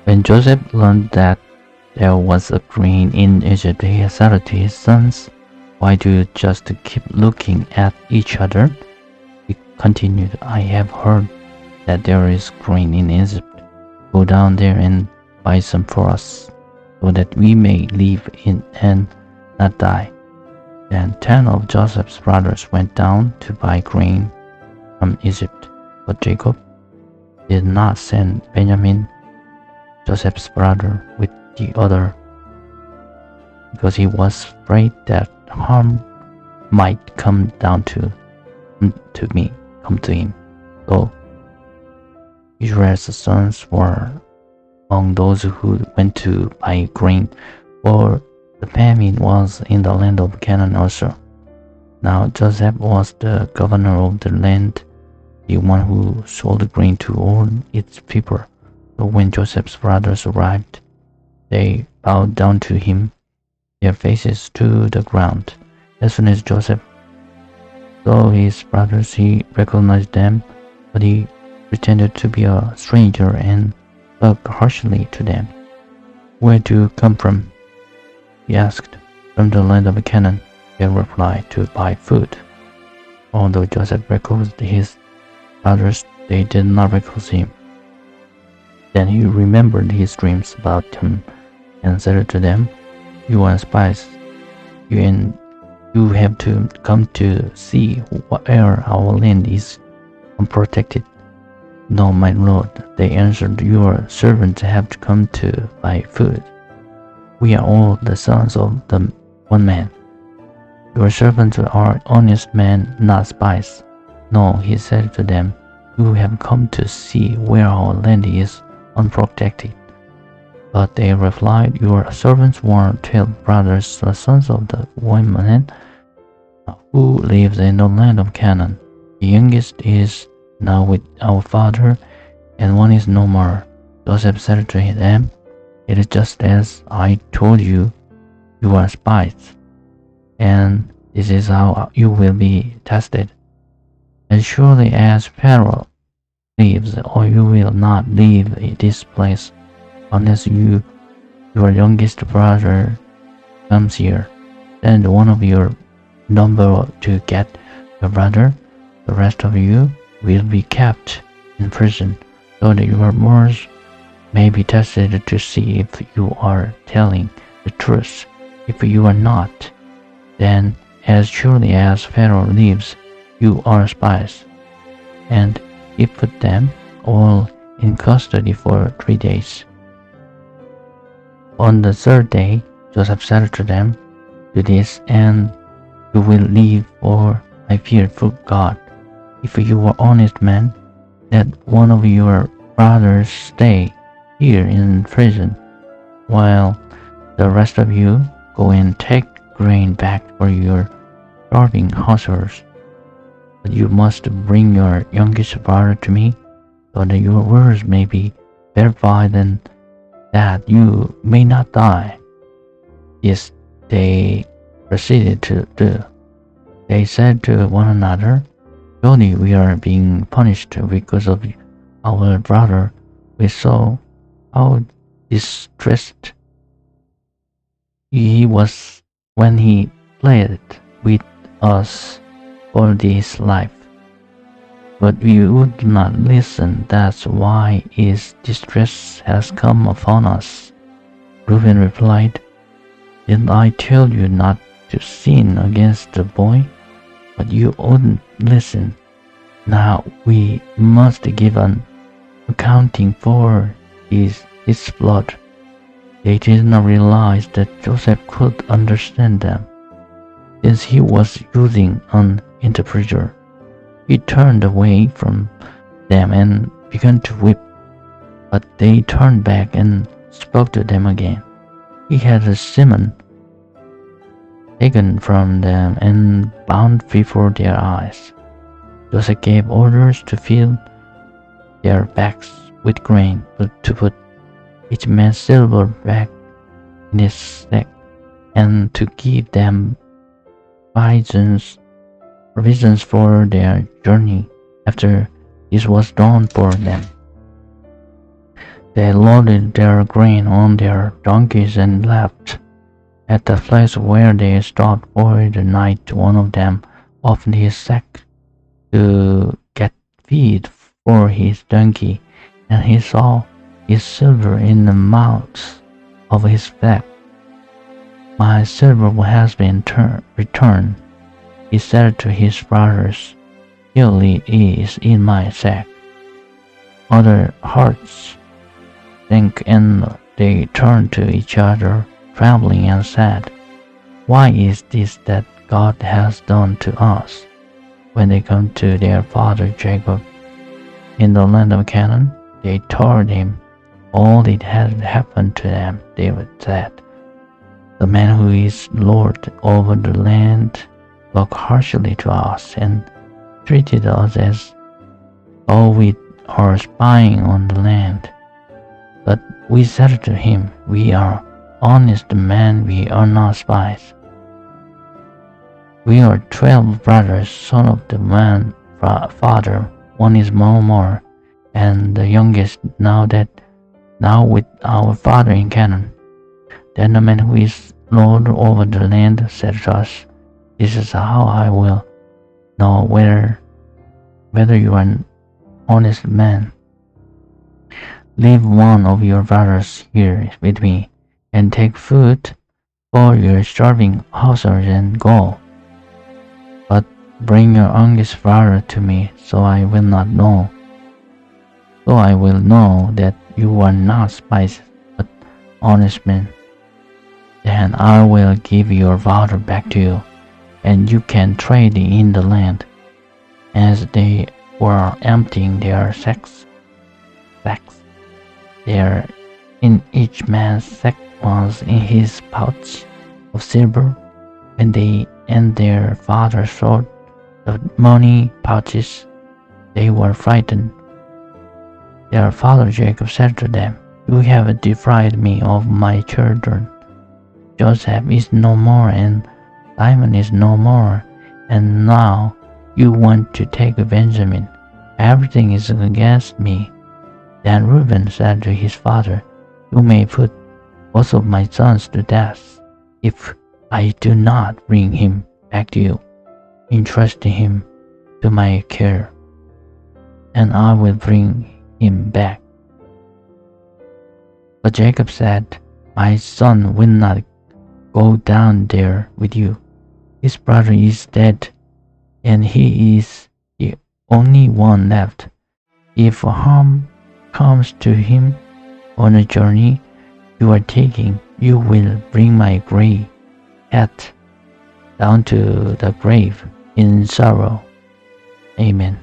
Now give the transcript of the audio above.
When Joseph learned that there was a grain in Egypt, he said to his sons, "Why do you just keep looking at each other?" He continued, "I have heard that there is grain in Egypt. Go down there and buy some for us, so that we may live in and not die." Then 10 of Joseph's brothers went down to buy grain from Egypt. But Jacob did not send Benjamin, Joseph's brother, with the other, because he was afraid that harm might come to him. So Israel's sons were among those who went to buy grain, for the famine was in the land of Canaan also. Now Joseph was the governor of the land, the one who sold grain to all its people. So when Joseph's brothers arrived, they bowed down to him, their faces to the ground. As soon as Joseph saw his brothers, he recognized them, but he pretended to be a stranger and spoke harshly to them. "Where do you come from?" he asked. "From the land of Canaan," they replied, "to buy food." Although Joseph recognized his brothers, they did not recognize him. Then he remembered his dreams about them and said to them, "You are spies, you have to come to see where our land is unprotected." "No, my lord," they answered, "your servants have come to buy food. We are all the sons of the one man. Your servants are honest men, not spies." "No," he said to them, "you have come to see where our land is unprotected." But they replied, "Your servants were 12 brothers, the sons of the woman who lives in the land of Canaan. The youngest is now with our father, and one is no more." Joseph said to them, "It is just as I told you, you are spies, and this is how you will be tested. As surely as Pharaoh lives, or you will not leave this place unless your youngest brother comes here. Send one of your number to get your brother. The rest of you will be kept in prison, so that your words may be tested to see if you are telling the truth. If you are not, then as surely as Pharaoh lives, you are spies." And he put them all in custody for 3 days. On the third day, Joseph said to them, "Do this, and you will live, for I fear for God. If you are honest men, let one of your brothers stay here in prison, while the rest of you go and take grain back for your starving households. But you must bring your youngest brother to me, so that your words may be verified and that you may not die." Yes, they proceeded to do. They said to one another, "Surely we are being punished because of our brother. We saw how distressed he was when he pleaded with us for his life. But we would not listen. That's why his distress has come upon us." Reuben replied, "Didn't I tell you not to sin against the boy? But you wouldn't listen. Now we must give an accounting for his blood." They did not realize that Joseph could understand them, since he was using an interpreter. He turned away from them and began to weep, but they turned back and spoke to them again. He had Simon taken from them and bound before their eyes. Joseph gave orders to fill their bags with grain, but to put each man's silver bag in his sack, and to give them provisions for their journey. After this was done for them, They loaded their grain on their donkeys and left. At the place where they stopped for the night, one of them opened his sack to get feed for his donkey, and he saw his silver in the mouth of his bag. "My silver has been returned," he said to his brothers. "Here it is in my sack." Other hearts sank, and they turned to each other, trembling, and said, "Why is this that God has done to us?" When they came to their father Jacob in the land of Canaan, they told him all that had happened to them. David said, "The man who is Lord over the land spoke harshly to us and treated us as though we are spying on the land. But we said to him, 'We are honest men, we are not spies. We are 12 brothers, son of the man father. One is no more, and the youngest now with our father in Canaan.' Then the man who is Lord over the land said to us, 'This is how I will know whether you are an honest man. Leave one of your brothers here with me, and take food for your starving households and go. But bring your youngest brother to me, so I will know that you are not spies, but honest men. Then I will give your brother back to you, and you can trade in the land.' As they were emptying their sacks, there in each man's sack was in his pouch of silver. When they and their father saw the money pouches, they were frightened. Their father Jacob said to them, 'You have deprived me of my children. Joseph is no more, and Simon is no more, and now you want to take Benjamin. Everything is against me.' Then Reuben said to his father, 'You may put both of my sons to death if I do not bring him back to you. Entrust him to my care, and I will bring him back.' But Jacob said, 'My son will not go down there with you. His brother is dead, and he is the only one left. If harm comes to him on the journey you are taking, you will bring my gray cat down to the grave in sorrow.' Amen."